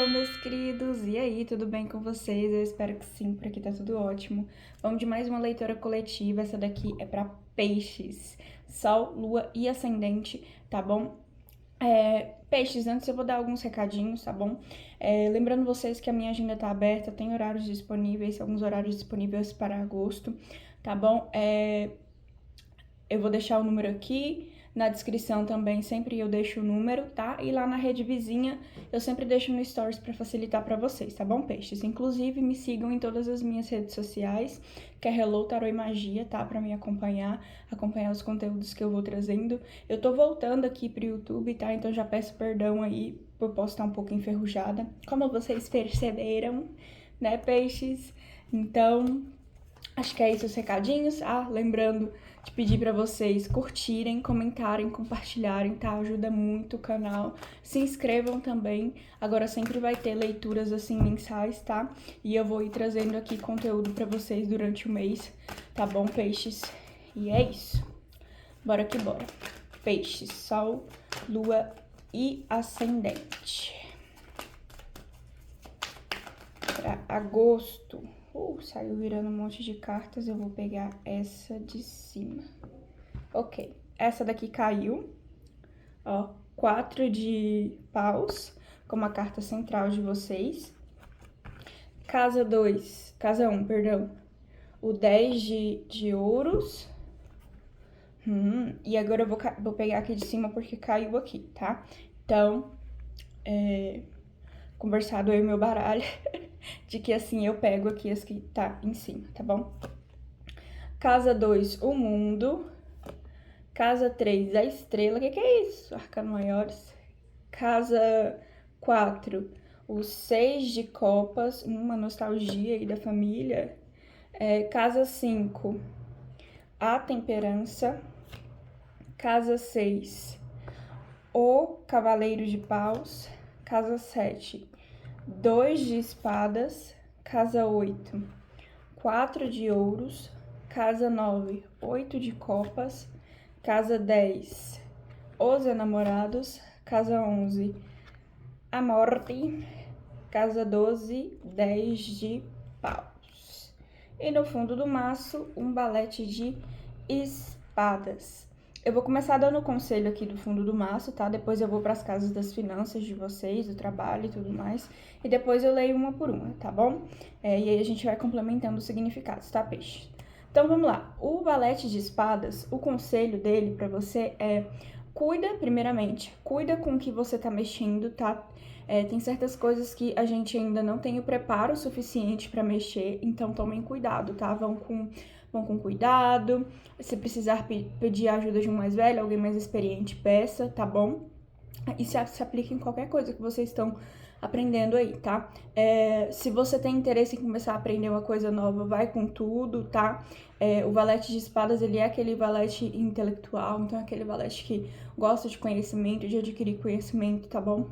Hello, meus queridos! E aí, tudo bem com vocês? Eu espero que sim, por aqui tá tudo ótimo. Vamos de mais uma leitura coletiva. Essa daqui é para peixes, sol, lua e ascendente, tá bom? Peixes, antes eu vou dar alguns recadinhos, tá bom? Lembrando vocês que a minha agenda tá aberta, tem horários disponíveis, alguns horários disponíveis para agosto, tá bom? Eu vou deixar o número aqui, na descrição também sempre eu deixo o número, tá? E lá na rede vizinha eu sempre deixo no Stories para facilitar para vocês, tá bom, peixes? Inclusive me sigam em todas as minhas redes sociais, que é Hello Tarô e Magia, tá? Para me acompanhar os conteúdos que eu vou trazendo. Eu tô voltando aqui pro YouTube, tá? Então já peço perdão aí por postar um pouco enferrujada, como vocês perceberam, né, peixes? Então, acho que é isso os recadinhos. Lembrando de pedir para vocês curtirem, comentarem, compartilharem, tá? Ajuda muito o canal. Se inscrevam também. Agora sempre vai ter leituras assim mensais, tá? E eu vou ir trazendo aqui conteúdo para vocês durante o mês, tá bom, peixes? E é isso. Bora que bora. Peixes, sol, lua e ascendente. Para agosto. Saiu virando um monte de cartas, eu vou pegar essa de cima. Ok, essa daqui caiu, ó, 4 de paus, como a carta central de vocês. Casa 1, perdão, o 10 de ouros. E agora eu vou pegar aqui de cima porque caiu aqui, tá? Então, conversado eu e meu baralho, de que assim eu pego aqui as que tá em cima, tá bom? Casa 2, o mundo. Casa 3, a estrela. O que é isso? Arcanos maiores. Casa 4, o 6 de copas. Uma nostalgia aí da família. Casa 5, a temperança. Casa 6, o cavaleiro de paus. Casa 7, 2 de espadas. Casa 8, 4 de ouros. Casa 9, 8 de copas. Casa 10, os enamorados. Casa 11, a morte. Casa 12, 10 de paus. E no fundo do maço, um balete de espadas. Eu vou começar dando o conselho aqui do fundo do maço, tá? Depois eu vou para as casas das finanças de vocês, do trabalho e tudo mais. E depois eu leio uma por uma, tá bom? E aí a gente vai complementando os significados, tá, peixe? Então vamos lá. O valete de espadas, o conselho dele para você é: cuida, primeiramente, cuida com o que você tá mexendo, tá? Tem certas coisas que a gente ainda não tem o preparo suficiente para mexer, então tomem cuidado, tá? Vão com cuidado. Se precisar pedir a ajuda de um mais velho, alguém mais experiente, peça, tá bom? E se aplica em qualquer coisa que vocês estão aprendendo aí, tá? Se você tem interesse em começar a aprender uma coisa nova, vai com tudo, tá? O valete de espadas, ele é aquele valete intelectual, então é aquele valete que gosta de conhecimento, de adquirir conhecimento, tá bom?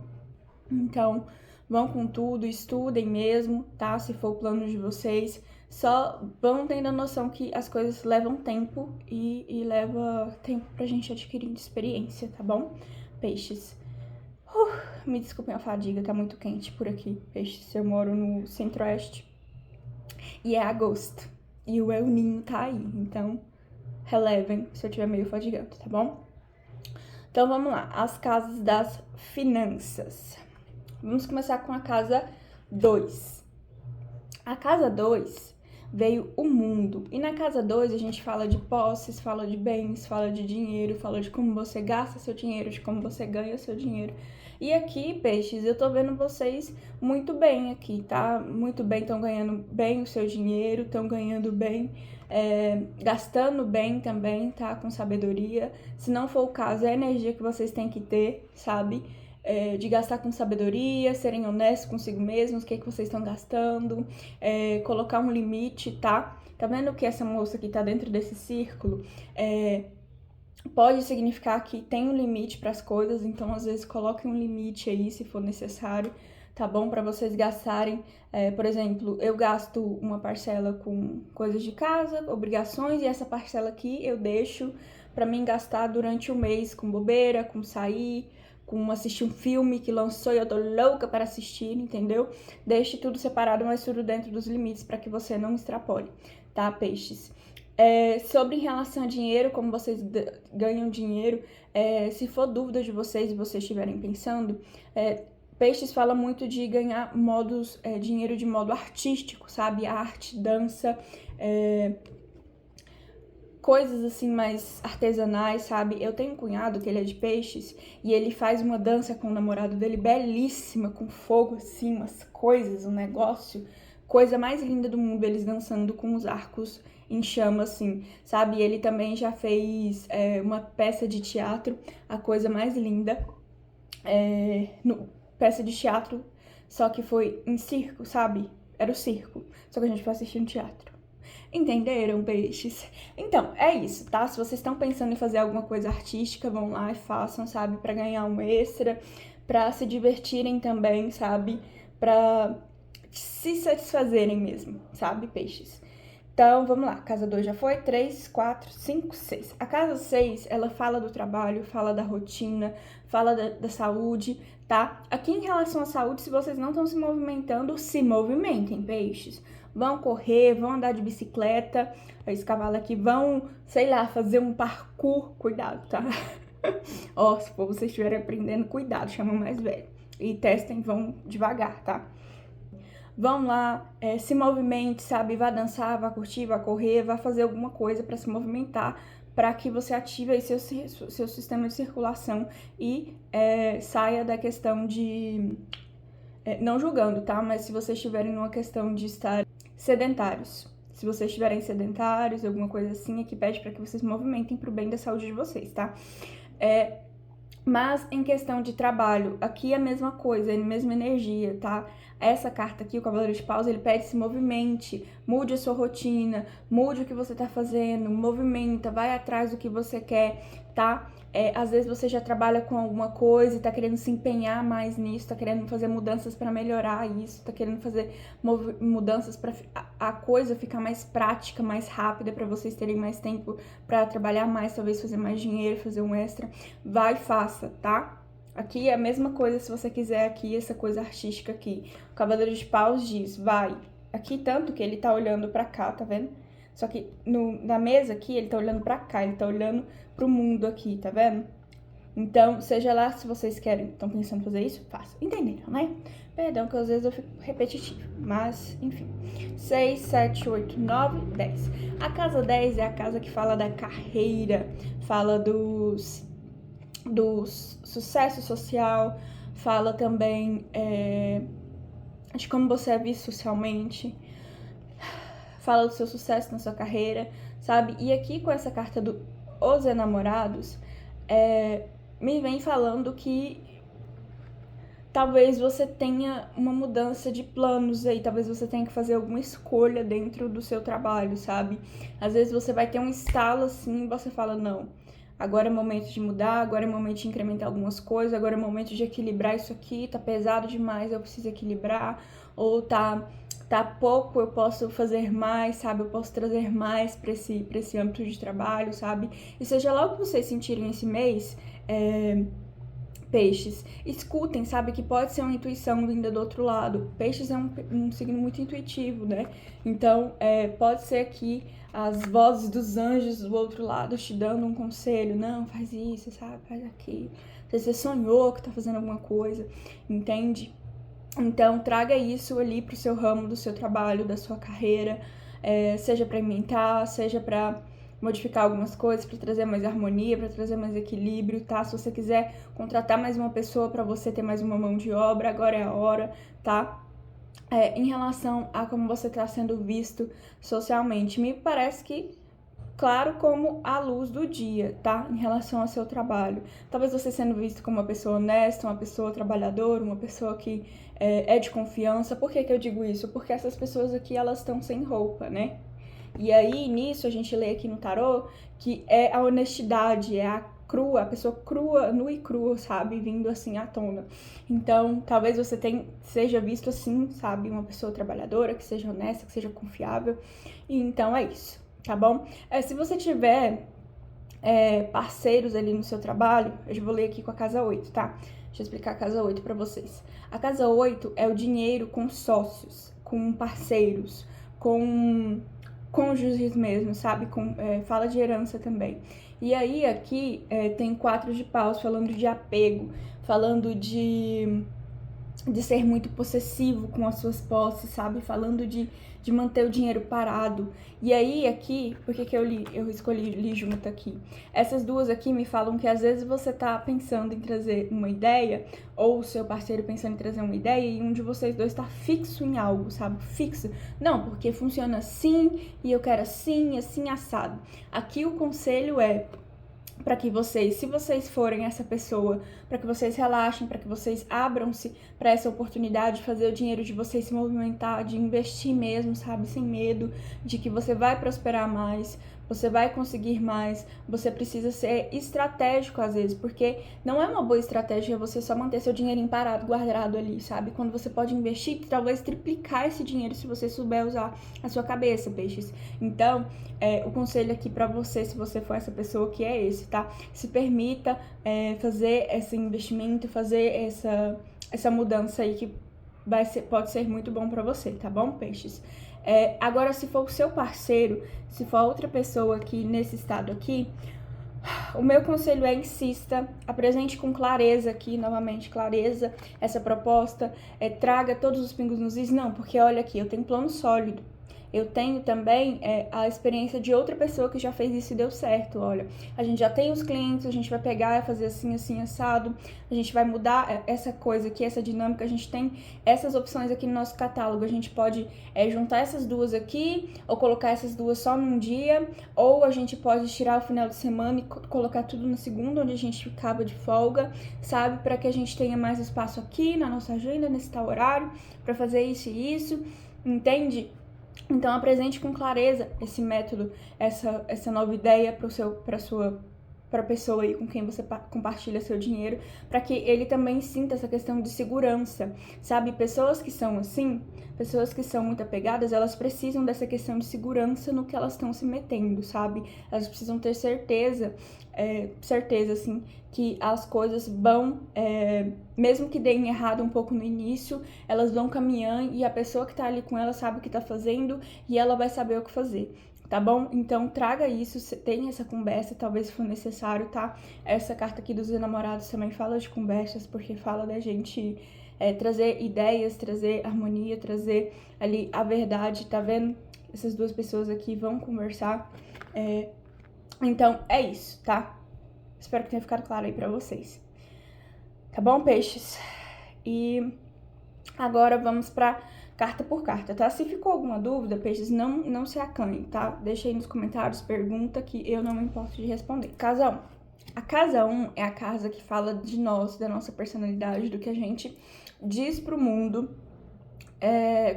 Então, vão com tudo, estudem mesmo, tá? Se for o plano de vocês, só vão tendo a noção que as coisas levam tempo e leva tempo pra gente adquirir experiência, tá bom? Peixes. Me desculpem a fadiga, tá muito quente por aqui, peixes. Eu moro no centro-oeste e é agosto. E o El Ninho tá aí, então relevem se eu tiver meio fadigante, tá bom? Então vamos lá, as casas das finanças. Vamos começar com a casa 2. A casa 2 veio o mundo. E na casa 2 a gente fala de posses, fala de bens, fala de dinheiro, fala de como você gasta seu dinheiro, de como você ganha seu dinheiro. E aqui, peixes, eu tô vendo vocês muito bem aqui, tá? Muito bem, estão ganhando bem o seu dinheiro, estão ganhando bem, gastando bem também, tá? Com sabedoria. Se não for o caso, é a energia que vocês têm que ter, sabe? De gastar com sabedoria, serem honestos consigo mesmos, o que vocês estão gastando, colocar um limite, tá? Tá vendo que essa moça que tá dentro desse círculo pode significar que tem um limite para as coisas, então às vezes coloquem um limite aí se for necessário, tá bom? Para vocês gastarem, por exemplo, eu gasto uma parcela com coisas de casa, obrigações, e essa parcela aqui eu deixo para mim gastar durante o mês com bobeira, com sair, com assistir um filme que lançou e eu tô louca para assistir, entendeu? Deixe tudo separado, mas tudo dentro dos limites para que você não extrapole, tá, peixes? Sobre em relação a dinheiro, como vocês ganham dinheiro, se for dúvida de vocês e vocês estiverem pensando, Peixes fala muito de ganhar dinheiro de modo artístico, sabe? Arte, dança, coisas assim mais artesanais, sabe? Eu tenho um cunhado que ele é de Peixes e ele faz uma dança com o namorado dele belíssima, com fogo assim, umas coisas, um negócio, coisa mais linda do mundo, eles dançando com os arcos em chama, assim, sabe? Ele também já fez uma peça de teatro, a coisa mais linda, peça de teatro, só que foi em circo, sabe? Era o circo, só que a gente foi assistir no teatro. Entenderam, peixes? Então, é isso, tá? Se vocês estão pensando em fazer alguma coisa artística, vão lá e façam, sabe? Pra ganhar um extra, pra se divertirem também, sabe? Pra se satisfazerem mesmo, sabe, peixes? Então, vamos lá. Casa 2 já foi. 3, 4, 5, 6. A casa 6, ela fala do trabalho, fala da rotina, fala da saúde, tá? Aqui em relação à saúde, se vocês não estão se movimentando, se movimentem, peixes. Vão correr, vão andar de bicicleta, esse cavalo aqui, vão, sei lá, fazer um parkour, cuidado, tá? Ó, se for vocês estiverem aprendendo, cuidado, chamam mais velho. E testem, vão devagar, tá? Vão lá, se movimente, sabe? Vá dançar, vá curtir, vá correr, vá fazer alguma coisa para se movimentar, para que você ative aí seu sistema de circulação e saia da questão de... não julgando, tá? Mas se vocês estiverem numa questão de estar sedentários. Se vocês estiverem sedentários, alguma coisa assim, aqui pede para que vocês movimentem pro bem da saúde de vocês, tá? Mas em questão de trabalho, aqui é a mesma coisa, é a mesma energia, tá? Essa carta aqui, o Cavaleiro de Paus, ele pede se movimente, mude a sua rotina, mude o que você tá fazendo, movimenta, vai atrás do que você quer, tá? Às vezes você já trabalha com alguma coisa e tá querendo se empenhar mais nisso, tá querendo fazer mudanças para melhorar isso, tá querendo fazer mudanças para a coisa ficar mais prática, mais rápida, para vocês terem mais tempo para trabalhar mais, talvez fazer mais dinheiro, fazer um extra. Vai, faça, tá? Aqui é a mesma coisa se você quiser aqui, essa coisa artística aqui. O Cavaleiro de Paus diz, vai. Aqui tanto que ele tá olhando pra cá, tá vendo? Só que na mesa aqui, ele tá olhando pra cá, ele tá olhando pro mundo aqui, tá vendo? Então, seja lá se vocês querem, estão pensando em fazer isso, façam. Entenderam, né? Perdão que às vezes eu fico repetitivo, mas enfim. 6, 7, 8, 9, 10. A casa 10 é a casa que fala da carreira, fala do sucesso social, fala também de como você é visto socialmente, fala do seu sucesso na sua carreira, sabe? E aqui com essa carta Os Enamorados, me vem falando que talvez você tenha uma mudança de planos aí, talvez você tenha que fazer alguma escolha dentro do seu trabalho, sabe? Às vezes você vai ter um estalo assim e você fala, não, agora é momento de mudar, agora é momento de incrementar algumas coisas, agora é momento de equilibrar isso aqui, tá pesado demais, eu preciso equilibrar, ou tá pouco, eu posso fazer mais, sabe? Eu posso trazer mais pra esse âmbito de trabalho, sabe? E seja lá o que vocês sentirem esse mês, peixes, escutem, sabe? Que pode ser uma intuição vinda do outro lado. Peixes é um signo muito intuitivo, né? Então, pode ser que as vozes dos anjos do outro lado te dando um conselho. Não, faz isso, sabe? Faz aquilo. Você sonhou que tá fazendo alguma coisa, entende? Então, traga isso ali pro seu ramo do seu trabalho, da sua carreira, seja para inventar, seja para modificar algumas coisas, para trazer mais harmonia, para trazer mais equilíbrio, tá? Se você quiser contratar mais uma pessoa para você ter mais uma mão de obra, agora é a hora, tá? Em relação a como você está sendo visto socialmente, me parece que claro como a luz do dia, tá? Em relação ao seu trabalho. Talvez você sendo visto como uma pessoa honesta, uma pessoa trabalhadora, uma pessoa que é de confiança. Por que eu digo isso? Porque essas pessoas aqui, elas estão sem roupa, né? E aí, nisso, a gente lê aqui no tarô que é a honestidade, é a pessoa crua, nua e crua, sabe? Vindo assim à tona. Então, talvez você seja visto assim, sabe? Uma pessoa trabalhadora, que seja honesta, que seja confiável. E então é isso. Tá bom? Se você tiver parceiros ali no seu trabalho, eu já vou ler aqui com a casa 8, tá? Deixa eu explicar a casa 8 pra vocês. A casa 8 é o dinheiro com sócios, com parceiros, com cônjuges mesmo, sabe? Fala de herança também. E aí aqui tem 4 de paus falando de apego, falando de ser muito possessivo com as suas posses, sabe? Falando de manter o dinheiro parado. E aí, aqui, por que eu escolhi li junto aqui? Essas duas aqui me falam que às vezes você tá pensando em trazer uma ideia, ou o seu parceiro pensando em trazer uma ideia, e um de vocês dois tá fixo em algo, sabe? Fixo. Não, porque funciona assim, e eu quero assim, assim, assado. Aqui o conselho é para que vocês, se vocês forem essa pessoa, para que vocês relaxem, para que vocês abram-se para essa oportunidade de fazer o dinheiro de vocês se movimentar, de investir mesmo, sabe, sem medo, de que você vai prosperar mais, você vai conseguir mais, você precisa ser estratégico às vezes, porque não é uma boa estratégia você só manter seu dinheirinho parado, guardado ali, sabe? Quando você pode investir, talvez triplicar esse dinheiro se você souber usar a sua cabeça, peixes. Então, o conselho aqui pra você, se você for essa pessoa, que é esse, tá? Se permita fazer esse investimento, fazer essa mudança aí que pode ser muito bom pra você, tá bom, peixes? Agora, se for o seu parceiro, se for outra pessoa aqui nesse estado aqui, o meu conselho é insista, apresente com clareza aqui, novamente, clareza, essa proposta, traga todos os pingos nos is, não, porque olha aqui, eu tenho plano sólido. Eu tenho também a experiência de outra pessoa que já fez isso e deu certo, olha. A gente já tem os clientes, a gente vai pegar e fazer assim, assim, assado. A gente vai mudar essa coisa aqui, essa dinâmica. A gente tem essas opções aqui no nosso catálogo. A gente pode juntar essas duas aqui, ou colocar essas duas só num dia. Ou a gente pode tirar o final de semana e colocar tudo na segunda, onde a gente acaba de folga, sabe? Para que a gente tenha mais espaço aqui na nossa agenda, nesse tal horário, para fazer isso e isso, entende? Então, apresente com clareza esse método, essa nova ideia para a pessoa aí com quem você compartilha seu dinheiro, para que ele também sinta essa questão de segurança, sabe? Pessoas que são assim, pessoas que são muito apegadas, elas precisam dessa questão de segurança no que elas estão se metendo, sabe? Elas precisam ter certeza, assim, que as coisas vão, mesmo que deem errado um pouco no início, elas vão caminhando e a pessoa que tá ali com ela sabe o que tá fazendo e ela vai saber o que fazer. Tá bom? Então, traga isso, tenha essa conversa, talvez se for necessário, tá? Essa carta aqui dos enamorados também fala de conversas, porque fala da gente trazer ideias, trazer harmonia, trazer ali a verdade, tá vendo? Essas duas pessoas aqui vão conversar. Então, é isso, tá? Espero que tenha ficado claro aí pra vocês. Tá bom, peixes? E agora vamos pra carta por carta, tá? Se ficou alguma dúvida, peixes, não se acanhe, tá? Deixa aí nos comentários, pergunta que eu não me importo de responder. Casa 1. A casa 1 é a casa que fala de nós, da nossa personalidade, do que a gente diz pro mundo,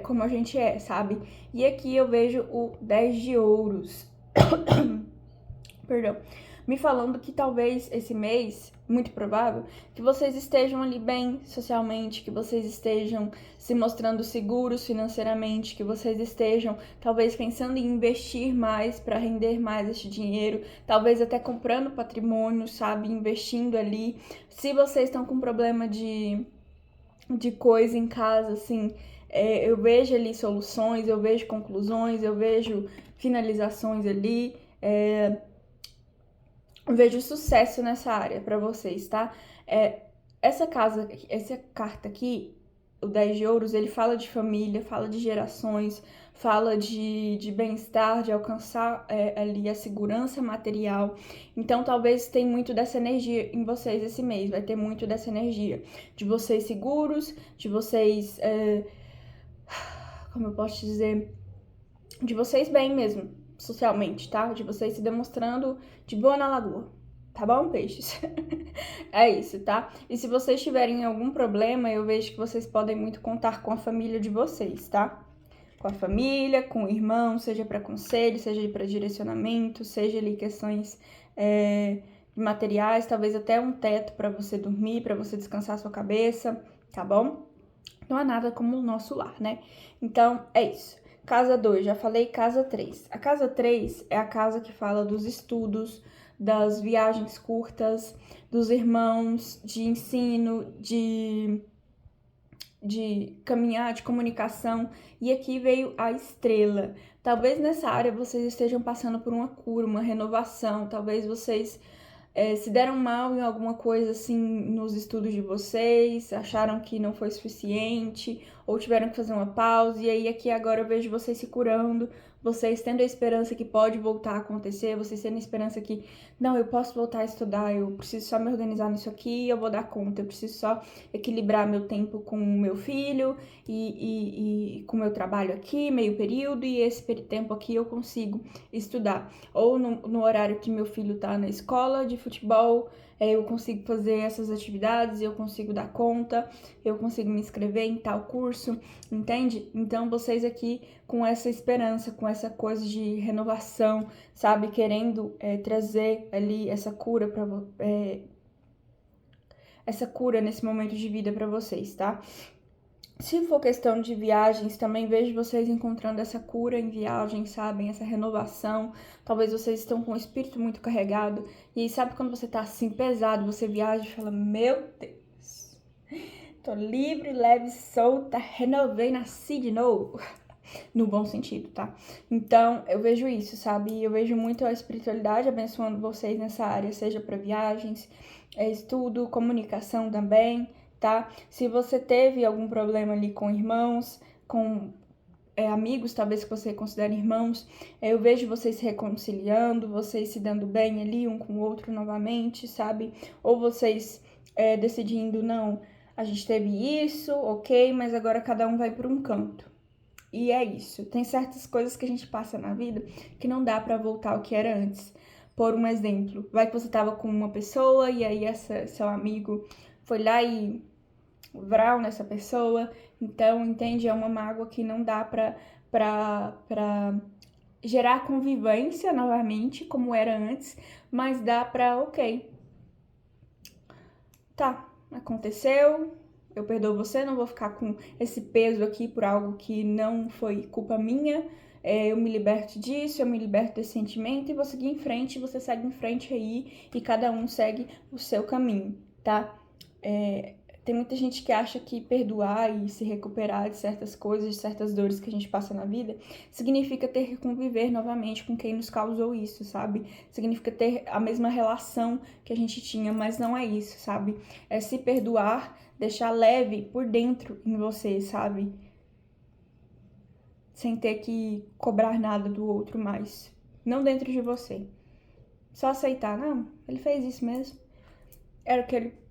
como a gente é, sabe? E aqui eu vejo o 10 de ouros. Perdão. Me falando que talvez esse mês, muito provável, que vocês estejam ali bem socialmente, que vocês estejam se mostrando seguros financeiramente, que vocês estejam talvez pensando em investir mais para render mais este dinheiro, talvez até comprando patrimônio, sabe, investindo ali. Se vocês estão com problema de coisa em casa, assim, eu vejo ali soluções, eu vejo conclusões, eu vejo finalizações ali, eu vejo sucesso nessa área pra vocês, tá? Essa carta aqui, o 10 de ouros, ele fala de família, fala de gerações, fala de bem-estar, de alcançar ali a segurança material. Então, talvez tenha muito dessa energia em vocês esse mês, vai ter muito dessa energia de vocês seguros, de vocês, como eu posso dizer, de vocês bem mesmo, socialmente, tá? De vocês se demonstrando de boa na lagoa, tá bom, peixes? É isso, tá? E se vocês tiverem algum problema, eu vejo que vocês podem muito contar com a família de vocês, tá? Com a família, com o irmão, seja para conselho, seja para direcionamento, seja ali questões materiais, talvez até um teto para você dormir, para você descansar a sua cabeça, tá bom? Não há nada como o nosso lar, né? Então, é isso. Casa 2, já falei casa 3. A casa 3 é a casa que fala dos estudos, das viagens curtas, dos irmãos, de ensino, de caminhar, de comunicação, e aqui veio a estrela. Talvez nessa área vocês estejam passando por uma cura, uma renovação, talvez vocês se deram mal em alguma coisa assim nos estudos de vocês, acharam que não foi suficiente, ou tiveram que fazer uma pausa, e aí aqui agora eu vejo vocês se curando, vocês tendo a esperança que pode voltar a acontecer, vocês tendo a esperança que, não, eu posso voltar a estudar, eu preciso só me organizar nisso aqui, eu vou dar conta, eu preciso só equilibrar meu tempo com o meu filho e com o meu trabalho aqui, meio período, e esse tempo aqui eu consigo estudar. Ou no horário que meu filho tá na escola de futebol, eu consigo fazer essas atividades, eu consigo dar conta, eu consigo me inscrever em tal curso, entende? Então vocês aqui com essa esperança, com essa coisa de renovação, sabe? Querendo trazer ali essa cura para essa cura nesse momento de vida para vocês, tá? Se for questão de viagens, também vejo vocês encontrando essa cura em viagem, sabem? Essa renovação. Talvez vocês estão com o espírito muito carregado. E sabe quando você tá assim pesado, você viaja e fala, meu Deus, tô livre, leve, solta, renovei, nasci de novo. No bom sentido, tá? Então, eu vejo isso, sabe? Eu vejo muito a espiritualidade abençoando vocês nessa área, seja para viagens, estudo, comunicação também, tá? Se você teve algum problema ali com irmãos, com amigos, talvez que você considere irmãos, eu vejo vocês se reconciliando, vocês se dando bem ali um com o outro novamente, sabe? Ou vocês decidindo, não, a gente teve isso, ok, mas agora cada um vai para um canto. E é isso. Tem certas coisas que a gente passa na vida que não dá pra voltar ao que era antes. Por um exemplo, vai que você tava com uma pessoa e aí seu amigo foi lá e vral nessa pessoa. Então, entende? É uma mágoa que não dá pra gerar convivência novamente, como era antes, mas dá pra, ok, tá, aconteceu, eu perdoo você, não vou ficar com esse peso aqui por algo que não foi culpa minha, eu me liberto disso, eu me liberto desse sentimento e vou seguir em frente, você segue em frente aí e cada um segue o seu caminho, tá? Tem muita gente que acha que perdoar e se recuperar de certas coisas, de certas dores que a gente passa na vida, significa ter que conviver novamente com quem nos causou isso, sabe? Significa ter a mesma relação que a gente tinha, mas não é isso, sabe? É se perdoar, deixar leve por dentro em você, sabe? Sem ter que cobrar nada do outro mais. Não dentro de você. Só aceitar, não, ele fez isso mesmo. Era o que ele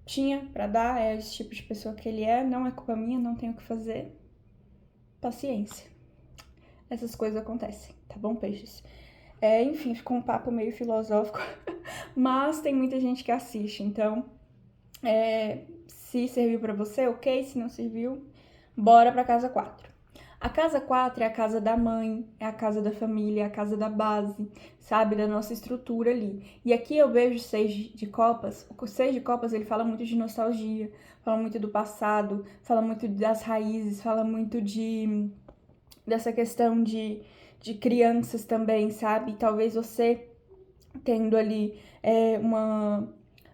tinha pra dar, é esse tipo de pessoa que ele é, não é culpa minha, não tenho o que fazer. Paciência. Essas coisas acontecem, tá bom, peixes? Enfim, ficou um papo meio filosófico, mas tem muita gente que assiste, então se serviu pra você, ok, se não serviu, bora pra casa 4. A casa 4 é a casa da mãe, é a casa da família, é a casa da base, sabe? Da nossa estrutura ali. E aqui eu vejo o 6 de copas. O 6 de copas, ele fala muito de nostalgia, fala muito do passado, fala muito das raízes, fala muito dessa questão de crianças também, sabe? Talvez você tendo ali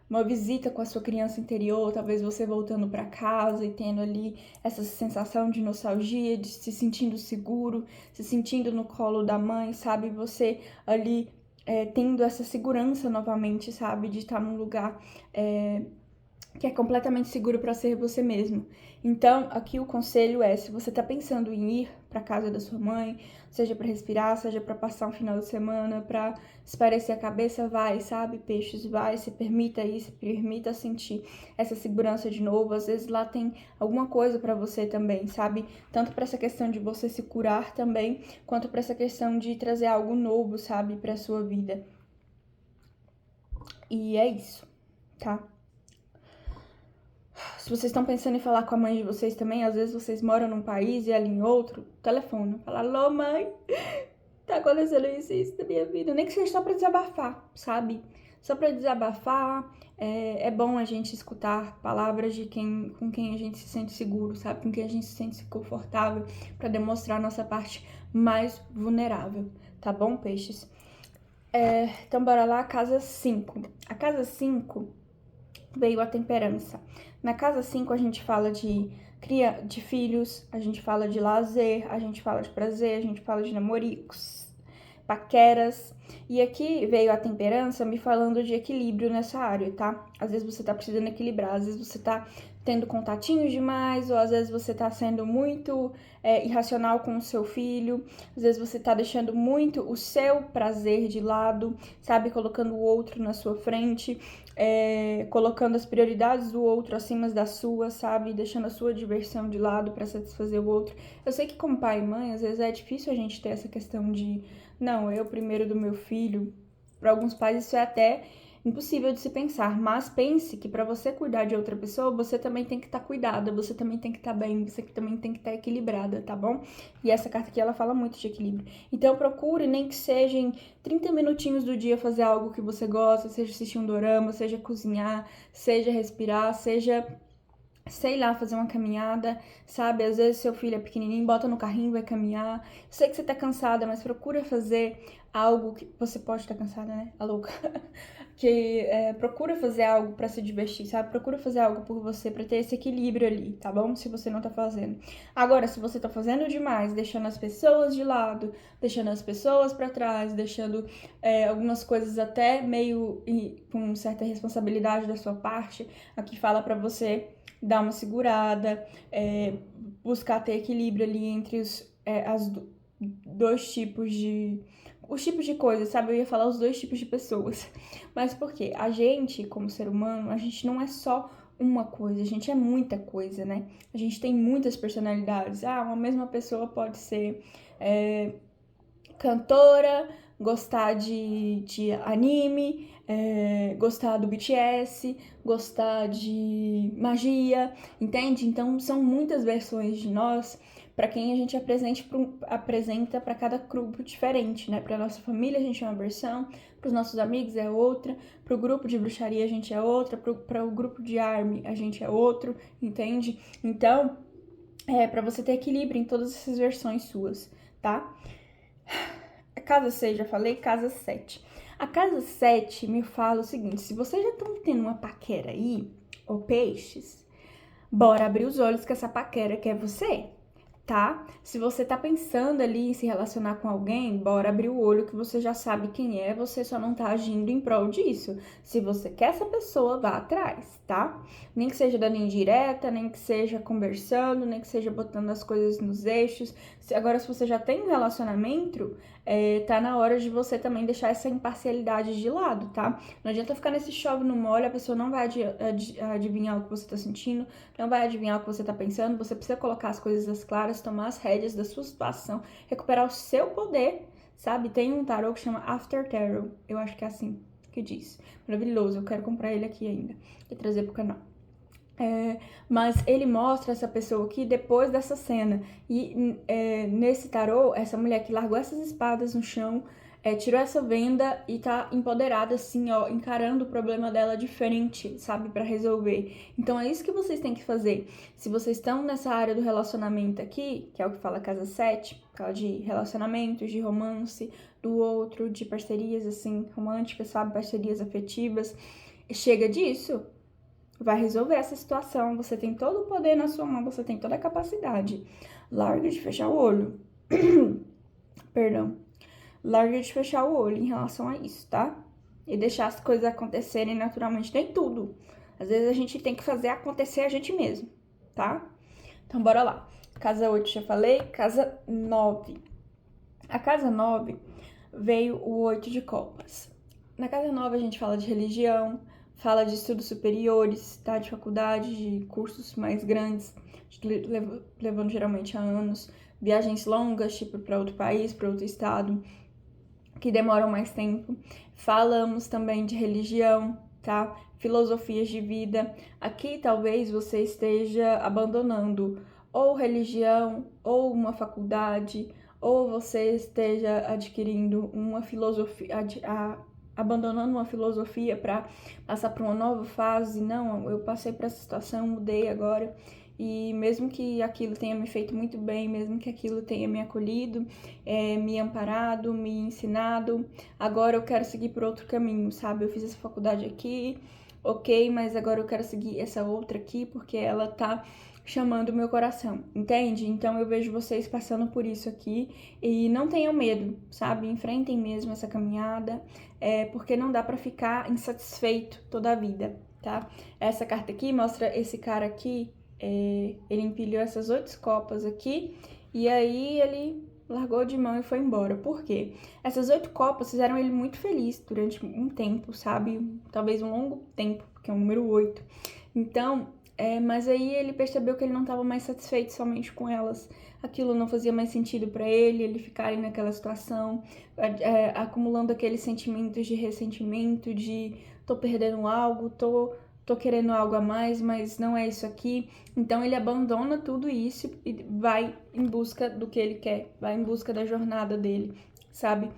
uma visita com a sua criança interior, talvez você voltando para casa e tendo ali essa sensação de nostalgia, de se sentindo seguro, se sentindo no colo da mãe, sabe? Você ali tendo essa segurança novamente, sabe? De estar num lugar que é completamente seguro para ser você mesmo. Então, aqui o conselho é, se você tá pensando em ir para casa da sua mãe, seja para respirar, seja para passar um final de semana, para espairecer a cabeça, vai, sabe, peixes, vai, se permita ir, se permita sentir essa segurança de novo. Às vezes lá tem alguma coisa para você também, sabe? Tanto para essa questão de você se curar também, quanto para essa questão de trazer algo novo, sabe, para sua vida. E é isso, tá? Se vocês estão pensando em falar com a mãe de vocês também, às vezes vocês moram num país e ela em outro, telefone, fala, alô mãe, tá acontecendo isso na minha vida, nem que seja só pra desabafar, sabe? Só pra desabafar, é bom a gente escutar palavras de com quem a gente se sente seguro, sabe? Com quem a gente se sente confortável, pra demonstrar a nossa parte mais vulnerável, tá bom, peixes? Então, bora lá, casa 5. A casa 5 veio a temperança. Na casa 5 a gente fala de filhos, a gente fala de lazer, a gente fala de prazer, a gente fala de namoricos, paqueras. E aqui veio a temperança me falando de equilíbrio nessa área, tá? Às vezes você tá precisando equilibrar, às vezes você tá tendo contatinhos demais, ou às vezes você tá sendo muito irracional com o seu filho, às vezes você tá deixando muito o seu prazer de lado, sabe? Colocando o outro na sua frente, colocando as prioridades do outro acima das suas, sabe? Deixando a sua diversão de lado para satisfazer o outro. Eu sei que como pai e mãe, às vezes é difícil a gente ter essa questão de não, eu primeiro do meu filho. Para alguns pais isso é até impossível de se pensar, mas pense que para você cuidar de outra pessoa, você também tem que estar cuidada, você também tem que estar bem, você também tem que estar equilibrada, tá bom? E essa carta aqui, ela fala muito de equilíbrio. Então procure, nem que sejam 30 minutinhos do dia, fazer algo que você gosta, seja assistir um dorama, seja cozinhar, seja respirar, seja sei lá, fazer uma caminhada, sabe? Às vezes seu filho é pequenininho, bota no carrinho, vai caminhar. Eu sei que você tá cansada, mas procura fazer algo que... Você pode estar cansada, né? A louca. Procura fazer algo pra se divertir, sabe? Procura fazer algo por você, pra ter esse equilíbrio ali, tá bom? Se você não tá fazendo. Agora, se você tá fazendo demais, deixando as pessoas de lado, deixando as pessoas pra trás, deixando algumas coisas até meio com certa responsabilidade da sua parte, aqui fala pra você dar uma segurada, buscar ter equilíbrio ali entre dois tipos de... Os tipos de coisas, sabe? Eu ia falar os dois tipos de pessoas. Mas por quê? A gente, como ser humano, a gente não é só uma coisa, a gente é muita coisa, né? A gente tem muitas personalidades. Uma mesma pessoa pode ser cantora, gostar de anime, gostar do BTS, gostar de magia, entende? Então são muitas versões de nós para quem a gente apresenta para cada grupo diferente, né? Para nossa família a gente é uma versão, para os nossos amigos é outra, para o grupo de bruxaria a gente é outra, para o grupo de arme a gente é outro, entende? Então, para você ter equilíbrio em todas essas versões suas, tá? Casa 6, já falei, casa 7. A casa 7 me fala o seguinte, se vocês já estão tendo uma paquera aí, ou peixes, bora abrir os olhos que essa paquera quer você, tá? Se você tá pensando ali em se relacionar com alguém, bora abrir o olho que você já sabe quem é, você só não tá agindo em prol disso. Se você quer essa pessoa, vá atrás, tá? Nem que seja dando indireta, nem que seja conversando, nem que seja botando as coisas nos eixos. Agora, se você já tem um relacionamento, tá na hora de você também deixar essa imparcialidade de lado, tá? Não adianta ficar nesse chove no molho, a pessoa não vai adivinhar o que você tá sentindo, não vai adivinhar o que você tá pensando, você precisa colocar as coisas às claras, tomar as rédeas da sua situação, recuperar o seu poder, sabe? Tem um tarô que chama After Tarot, eu acho que é assim que diz. Maravilhoso, eu quero comprar ele aqui ainda e trazer pro canal. Mas ele mostra essa pessoa aqui depois dessa cena. E nesse tarô, essa mulher que largou essas espadas no chão, tirou essa venda e tá empoderada, assim, ó, encarando o problema dela de frente, sabe, pra resolver. Então é isso que vocês têm que fazer. Se vocês estão nessa área do relacionamento aqui, que é o que fala casa 7, fala de relacionamentos, de romance, do outro, de parcerias, assim, românticas, sabe, parcerias afetivas, chega disso. Vai resolver essa situação, você tem todo o poder na sua mão, você tem toda a capacidade. Larga de fechar o olho. Perdão. Larga de fechar o olho em relação a isso, tá? E deixar as coisas acontecerem naturalmente. Nem tudo. Às vezes a gente tem que fazer acontecer a gente mesmo, tá? Então bora lá. Casa 8 já falei, casa 9. A casa 9 veio o 8 de copas. Na casa 9 a gente fala de religião, fala de estudos superiores, tá? De faculdade, de cursos mais grandes, levando geralmente a anos, viagens longas, tipo para outro país, para outro estado, que demoram mais tempo. Falamos também de religião, tá? Filosofias de vida. Aqui talvez você esteja abandonando ou religião, ou uma faculdade, ou você esteja adquirindo uma filosofia, abandonando uma filosofia para passar para uma nova fase. Não, eu passei por essa situação, mudei agora e mesmo que aquilo tenha me feito muito bem, mesmo que aquilo tenha me acolhido, me amparado, me ensinado, agora eu quero seguir por outro caminho, sabe? Eu fiz essa faculdade aqui, ok, mas agora eu quero seguir essa outra aqui porque ela tá chamando o meu coração, entende? Então eu vejo vocês passando por isso aqui e não tenham medo, sabe? Enfrentem mesmo essa caminhada, porque não dá pra ficar insatisfeito toda a vida, tá? Essa carta aqui mostra esse cara aqui, ele empilhou essas 8 copas aqui e aí ele largou de mão e foi embora. Por quê? Essas 8 copas fizeram ele muito feliz durante um tempo, sabe? Talvez um longo tempo, porque é o número 8. Então, mas aí ele percebeu que ele não estava mais satisfeito somente com elas. Aquilo não fazia mais sentido para ele ficar ali naquela situação, acumulando aqueles sentimentos de ressentimento, de tô perdendo algo, tô querendo algo a mais, mas não é isso aqui. Então ele abandona tudo isso e vai em busca do que ele quer, vai em busca da jornada dele, sabe?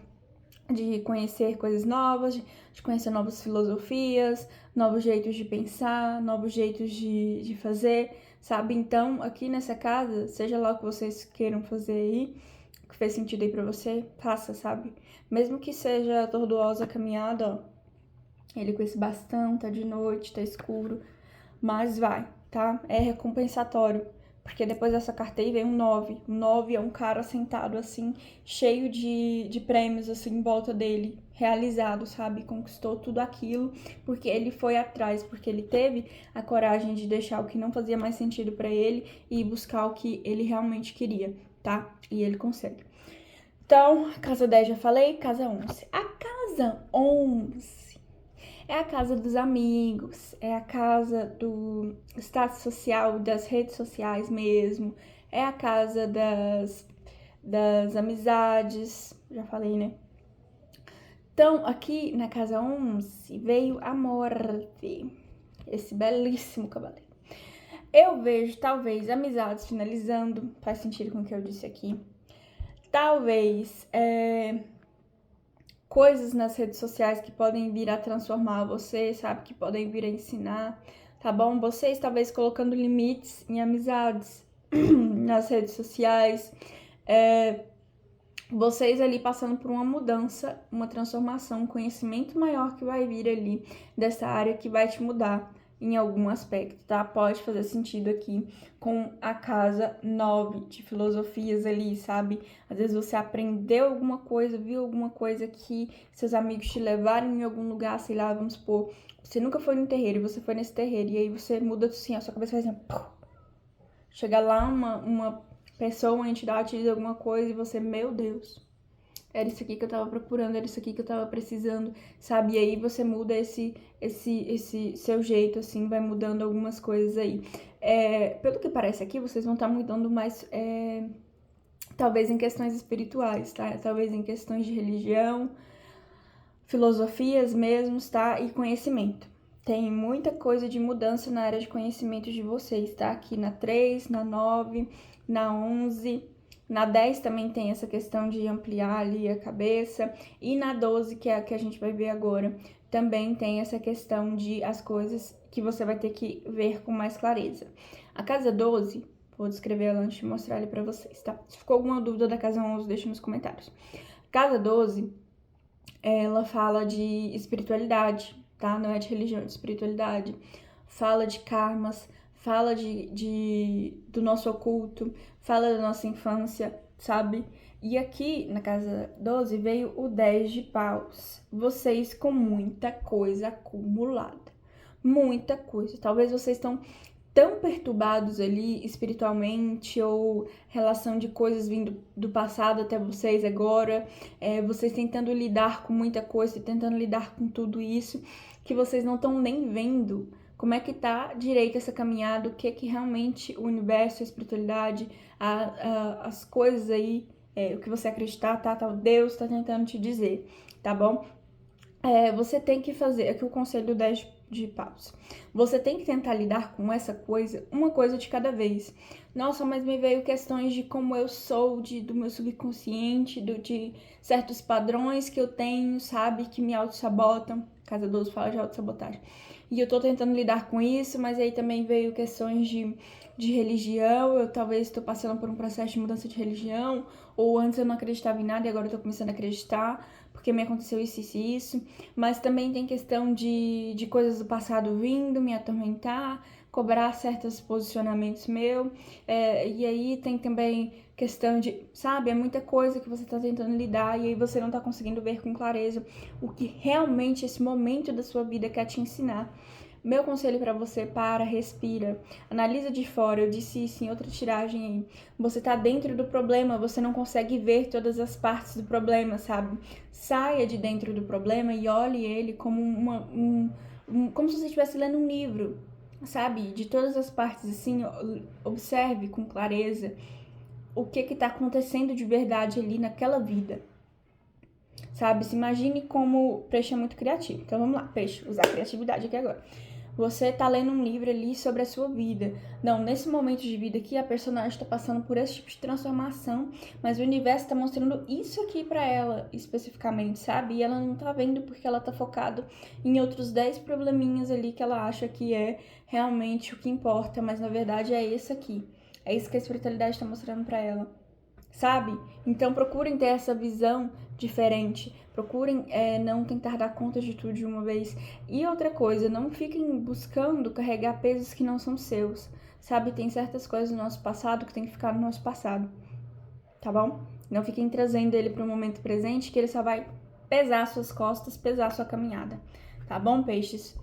De conhecer coisas novas, de conhecer novas filosofias, novos jeitos de pensar, novos jeitos de fazer, sabe? Então, aqui nessa casa, seja lá o que vocês queiram fazer aí, o que fez sentido aí pra você, faça, sabe? Mesmo que seja tortuosa a caminhada, ó, ele com esse bastão, tá de noite, tá escuro, mas vai, tá? É recompensatório. Porque depois dessa carta aí vem um 9. O 9 é um cara sentado assim, cheio de prêmios assim em volta dele, realizado, sabe? Conquistou tudo aquilo, porque ele foi atrás, porque ele teve a coragem de deixar o que não fazia mais sentido pra ele e buscar o que ele realmente queria, tá? E ele consegue. Então, casa 10 já falei, casa 11. A casa 11 é a casa dos amigos, é a casa do status social, das redes sociais mesmo, é a casa das amizades, já falei, né? Então, aqui na casa 11 veio a morte, esse belíssimo cavaleiro. Eu vejo, talvez, amizades finalizando, faz sentido com o que eu disse aqui. Talvez, coisas nas redes sociais que podem vir a transformar você, sabe? Que podem vir a ensinar, tá bom? Vocês talvez colocando limites em amizades nas redes sociais, vocês ali passando por uma mudança, uma transformação, um conhecimento maior que vai vir ali dessa área que vai te mudar em algum aspecto, tá? Pode fazer sentido aqui com a casa 9 de filosofias ali, sabe? Às vezes você aprendeu alguma coisa, viu alguma coisa que seus amigos te levaram em algum lugar, sei lá, vamos supor, você nunca foi no terreiro e você foi nesse terreiro, e aí você muda assim, a sua cabeça faz assim, chega lá uma pessoa, uma entidade te diz alguma coisa e você, meu Deus, era isso aqui que eu tava procurando, era isso aqui que eu tava precisando, sabe? E aí você muda esse seu jeito, assim, vai mudando algumas coisas aí. Pelo que parece aqui, vocês vão estar mudando mais, talvez em questões espirituais, tá? Talvez em questões de religião, filosofias mesmo, tá? E conhecimento. Tem muita coisa de mudança na área de conhecimento de vocês, tá? Aqui na 3, na 9, na 11... Na 10 também tem essa questão de ampliar ali a cabeça. E na 12, que é a que a gente vai ver agora, também tem essa questão de as coisas que você vai ter que ver com mais clareza. A casa 12, vou descrever ela antes de mostrar ali pra vocês, tá? Se ficou alguma dúvida da casa 11, deixa nos comentários. Casa 12, ela fala de espiritualidade, tá? Não é de religião, é de espiritualidade. Fala de karmas, fala do nosso oculto, fala da nossa infância, sabe? E aqui na casa 12 veio o 10 de paus. Vocês com muita coisa acumulada. Muita coisa. Talvez vocês estão tão perturbados ali espiritualmente ou relação de coisas vindo do passado até vocês agora, vocês tentando lidar com muita coisa, tentando lidar com tudo isso, que vocês não estão nem vendo como é que tá direito essa caminhada, o que é que realmente o universo, a espiritualidade, as coisas aí, o que você acreditar, tá, Deus tá tentando te dizer, tá bom? Você tem que fazer, aqui o conselho do 10 de paus. Você tem que tentar lidar com essa coisa, uma coisa de cada vez. Nossa, mas me veio questões de como eu sou, do meu subconsciente, de certos padrões que eu tenho, sabe, que me auto-sabotam. Casa 12 fala de auto-sabotagem. e eu tô tentando lidar com isso, mas aí também veio questões de religião, eu talvez estou passando por um processo de mudança de religião, ou antes eu não acreditava em nada e agora eu tô começando a acreditar, porque me aconteceu isso e isso, mas também tem questão de coisas do passado vindo me atormentar, cobrar certos posicionamentos meus, e aí tem também questão de, sabe, é muita coisa que você tá tentando lidar e aí você não tá conseguindo ver com clareza o que realmente esse momento da sua vida quer te ensinar. Meu conselho pra você, respira, analisa de fora, eu disse isso em outra tiragem aí, você tá dentro do problema, você não consegue ver todas as partes do problema, sabe? Saia de dentro do problema e olhe ele como como se você estivesse lendo um livro, sabe? De todas as partes, assim, observe com clareza o que tá acontecendo de verdade ali naquela vida, sabe? Se imagine como... Peixe é muito criativo, então vamos lá, peixe, usar a criatividade aqui agora. Você tá lendo um livro ali sobre a sua vida. Não, nesse momento de vida aqui, a personagem tá passando por esse tipo de transformação, mas o universo tá mostrando isso aqui pra ela, especificamente, sabe? E ela não tá vendo porque ela tá focada em outros 10 probleminhas ali que ela acha que é realmente o que importa, mas na verdade é esse aqui. É isso que a espiritualidade tá mostrando pra ela, sabe? Então procurem ter essa visão diferente, procurem não tentar dar conta de tudo de uma vez. E outra coisa, não fiquem buscando carregar pesos que não são seus, sabe? Tem certas coisas do nosso passado que tem que ficar no nosso passado, tá bom? Não fiquem trazendo ele para o momento presente, que ele só vai pesar suas costas, pesar sua caminhada, tá bom, peixes?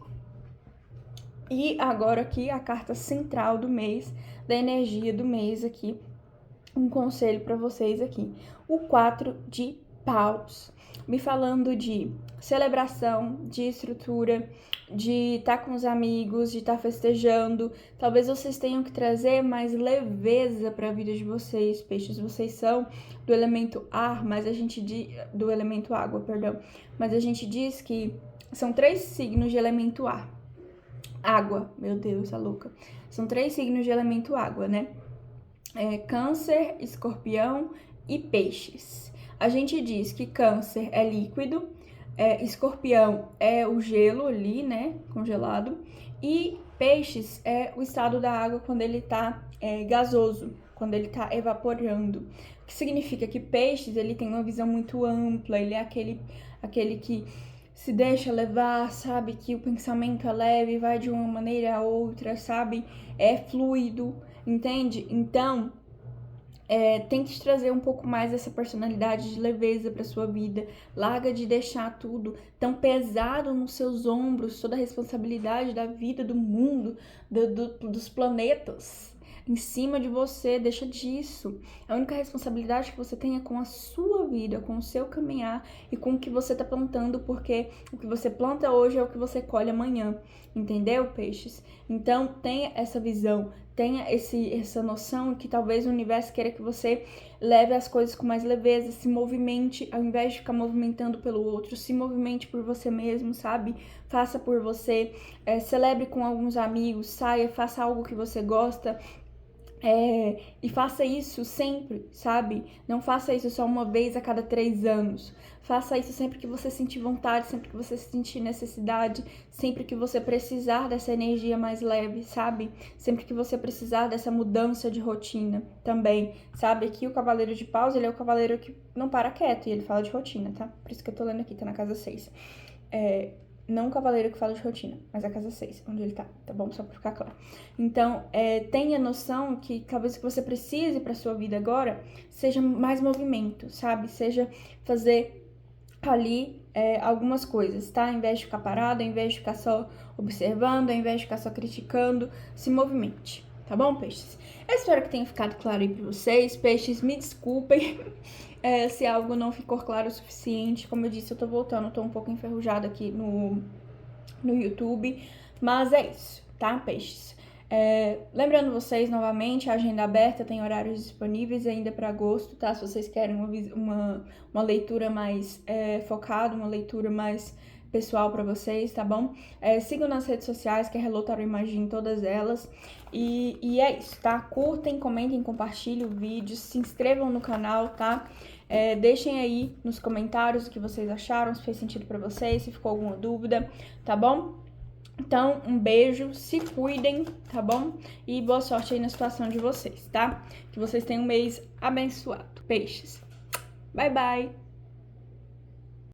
E agora aqui a carta central do mês, da energia do mês aqui, um conselho para vocês aqui. O 4 de paus, me falando de celebração, de estrutura, de estar com os amigos, de estar festejando. Talvez vocês tenham que trazer mais leveza para a vida de vocês, peixes. Vocês são do elemento ar, mas a gente do elemento água, perdão. Mas a gente diz que são 3 signos de elemento ar. Água, meu Deus, a louca. São 3 signos de elemento água, né? Câncer, escorpião e peixes. A gente diz que câncer é líquido, escorpião é o gelo ali, né, congelado, e peixes é o estado da água quando ele tá gasoso, quando ele tá evaporando. O que significa que peixes, ele tem uma visão muito ampla, ele é aquele que se deixa levar, sabe, que o pensamento é leve, vai de uma maneira a outra, sabe, é fluido, entende? Então, tem que trazer um pouco mais essa personalidade de leveza para sua vida. Larga de deixar tudo tão pesado nos seus ombros, toda a responsabilidade da vida, do mundo, dos planetas em cima de você. Deixa disso. A única responsabilidade que você tem é com a sua vida, com o seu caminhar e com o que você tá plantando, porque o que você planta hoje é o que você colhe amanhã. Entendeu, peixes? Então, tenha essa visão, tenha essa noção que talvez o universo queira que você leve as coisas com mais leveza, se movimente, ao invés de ficar movimentando pelo outro, se movimente por você mesmo, sabe? Faça por você, celebre com alguns amigos, saia, faça algo que você gosta, e faça isso sempre, sabe? Não faça isso só uma vez a cada 3 anos. Faça isso sempre que você sentir vontade, sempre que você sentir necessidade, sempre que você precisar dessa energia mais leve, sabe? Sempre que você precisar dessa mudança de rotina também, sabe? Aqui o Cavaleiro de Paus, ele é o cavaleiro que não para quieto e ele fala de rotina, tá? Por isso que eu tô lendo aqui, tá na casa 6. Não o cavaleiro que fala de rotina, mas a casa 6, onde ele tá bom? Só pra ficar claro. Então, tenha noção que talvez o que você precise pra sua vida agora seja mais movimento, sabe? Seja fazer ali algumas coisas, tá? Ao invés de ficar parado, ao invés de ficar só observando, ao invés de ficar só criticando, se movimente, tá bom, peixes? Eu espero que tenha ficado claro aí pra vocês. Peixes, me desculpem se algo não ficou claro o suficiente. Como eu disse, eu tô voltando, tô um pouco enferrujada aqui no YouTube, mas é isso, tá, peixes? Lembrando vocês, novamente, a agenda aberta, tem horários disponíveis ainda para agosto, tá? Se vocês querem uma leitura mais focada, uma leitura mais pessoal para vocês, tá bom? Sigam nas redes sociais, que é Hello Tarot Imagine, todas elas. E é isso, tá? Curtem, comentem, compartilhem o vídeo, se inscrevam no canal, tá? Deixem aí nos comentários o que vocês acharam, se fez sentido para vocês, se ficou alguma dúvida, tá bom? Então, um beijo, se cuidem, tá bom? E boa sorte aí na situação de vocês, tá? Que vocês tenham um mês abençoado. Peixes. Bye, bye!